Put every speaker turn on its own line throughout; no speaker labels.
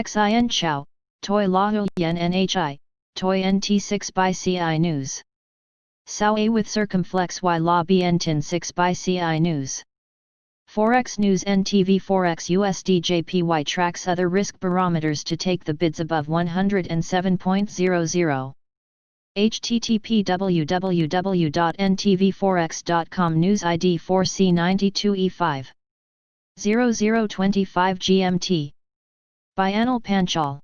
xin chao, toi lao yen nhi, toi nt 6 by ci news. Sao a with circumflex y la bn tin 6 by ci news. Forex news NTV Forex USD JPY tracks other risk barometers to take the bids above 107.00. http www.ntvforex.com News ID 4C92E5 0025 GMT. Bianal Panchal.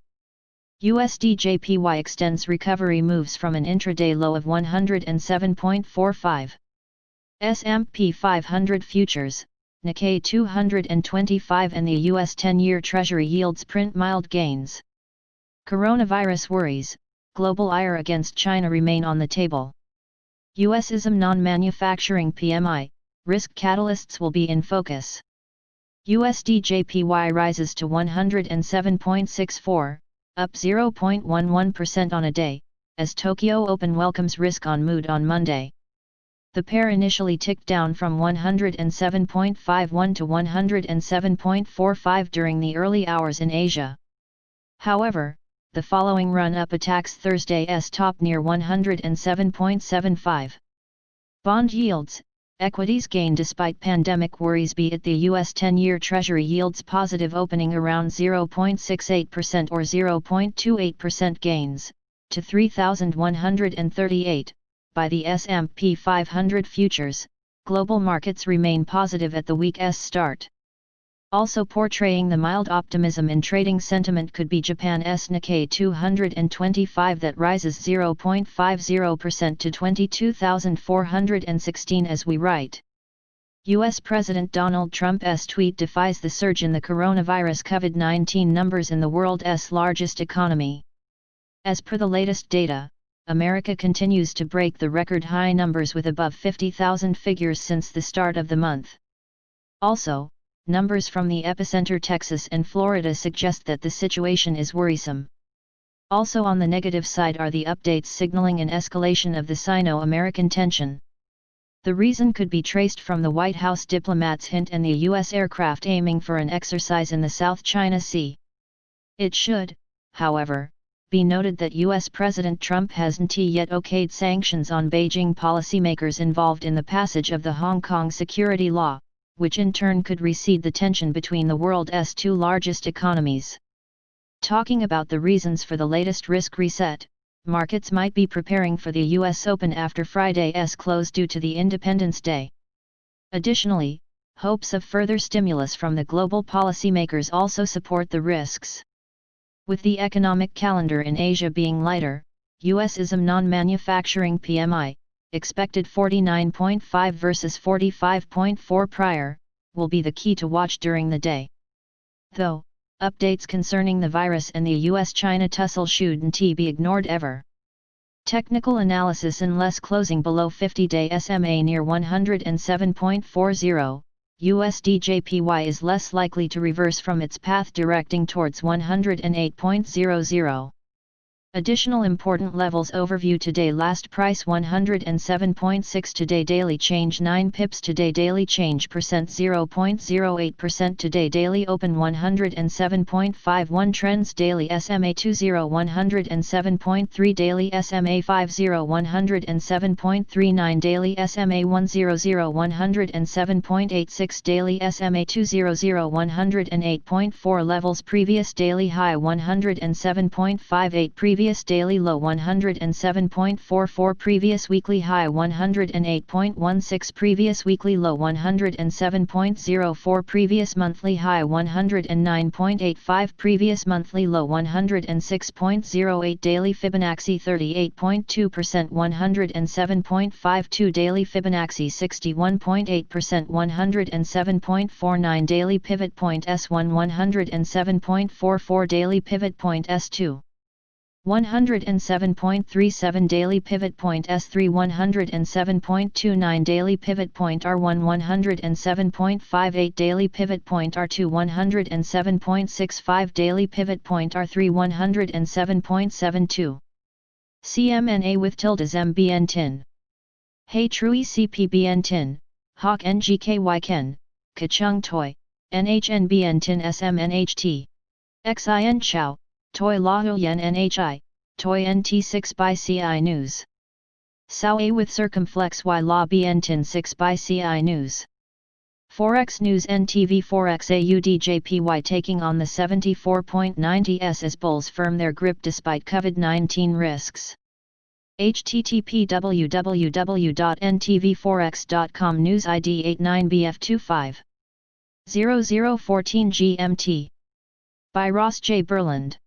USD JPY extends recovery moves from an intraday low of 107.45. S&P 500 futures, Nikkei 225 and the US 10-year Treasury yields print mild gains. Coronavirus worries, global ire against China remain on the table. ISM Non-Manufacturing PMI, risk catalysts will be in focus. USD JPY rises to 107.64, up 0.11% on a day, as Tokyo Open welcomes risk on mood on Monday. The pair initially ticked down from 107.51 to 107.45 during the early hours in Asia. However, the following run-up attacks Thursday's top near 107.75. Bond yields, equities gain despite pandemic worries, be it the US 10-year Treasury yields positive, opening around 0.68% or 0.28% gains, to 3,138, by the S&P 500 futures. Global markets remain positive at the week's start. Also portraying the mild optimism in trading sentiment could be Japan's Nikkei 225 that rises 0.50% to 22,416 as we write. US President Donald Trump's tweet defies the surge in the coronavirus COVID-19 numbers in the world's largest economy. As per the latest data, America continues to break the record high numbers with above 50,000 figures since the start of the month. Also, numbers from the epicenter Texas and Florida suggest that the situation is worrisome. Also on the negative side are the updates signaling an escalation of the Sino-American tension. The reason could be traced from the White House diplomats' hint and the U.S. aircraft aiming for an exercise in the South China Sea. It should, however, be noted that U.S. President Trump hasn't yet okayed sanctions on Beijing policymakers involved in the passage of the Hong Kong security law, which in turn could recede the tension between the world's two largest economies. Talking about the reasons for the latest risk reset, markets might be preparing for the US Open after Friday's close due to the Independence Day. Additionally, hopes of further stimulus from the global policymakers also support the risks. With the economic calendar in Asia being lighter, USISM Non-Manufacturing PMI, expected 49.5 versus 45.4 prior, will be the key to watch during the day. Though, updates concerning the virus and the US-China tussle shouldn't be ignored ever. Technical analysis: unless closing below 50-day SMA near 107.40, USD JPY is less likely to reverse from its path directing towards 108.00. Additional important levels overview: today last price 107.6, today daily change 9 pips, today daily change percent 0.08%, today daily open 107.51, trends daily SMA 20 107.3, daily SMA 50 107.39, daily SMA 100 107.86, daily SMA 200 108.4, levels previous daily high 107.58, previous daily low 107.44, previous weekly high 108.16, previous weekly low 107.04, previous monthly high 109.85, previous monthly low 106.08, daily Fibonacci 38.2%, 107.52, daily Fibonacci 61.8%, 107.49, daily pivot point S1 107.44, daily pivot point S2 107.37, daily pivot point S3 107.29, daily pivot point R1 107.58, daily pivot point R2 107.65, daily pivot point R3 107.72. CMNA with tildes MBN tin. Hey Trui CPBN tin, Hawk NGKY Ken, Kachung Toy, NHNBN tin SMNHT. xin chao, toi la yen nhi, toi nt6 by ci news. Sao a with circumflex y la bn tin 6 by ci news. Forex news NTV Forex AUD JPY taking on the 74.90s as bulls firm their grip despite COVID-19 risks. http www.ntvforex.com News ID 89BF25 0014 GMT by Ross J. Berland.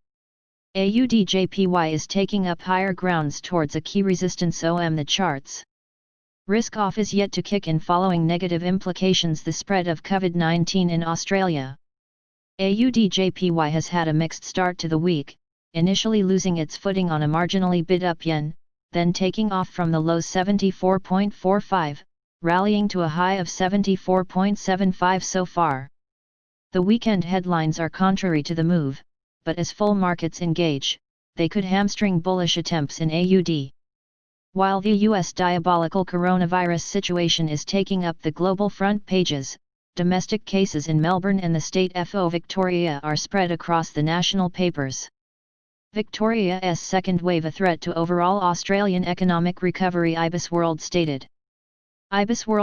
AUD JPY is taking up higher grounds towards a key resistance on the charts. Risk off is yet to kick in following negative implications the spread of COVID-19 in Australia. AUD JPY has had a mixed start to the week, initially losing its footing on a marginally bid-up yen, then taking off from the low 74.45, rallying to a high of 74.75 so far. The weekend headlines are contrary to the move, but as full markets engage, they could hamstring bullish attempts in AUD. While the US diabolical coronavirus situation is taking up the global front pages, domestic cases in Melbourne and the state FO Victoria are spread across the national papers. Victoria's second wave a threat to overall Australian economic recovery, IBIS World stated. IBIS World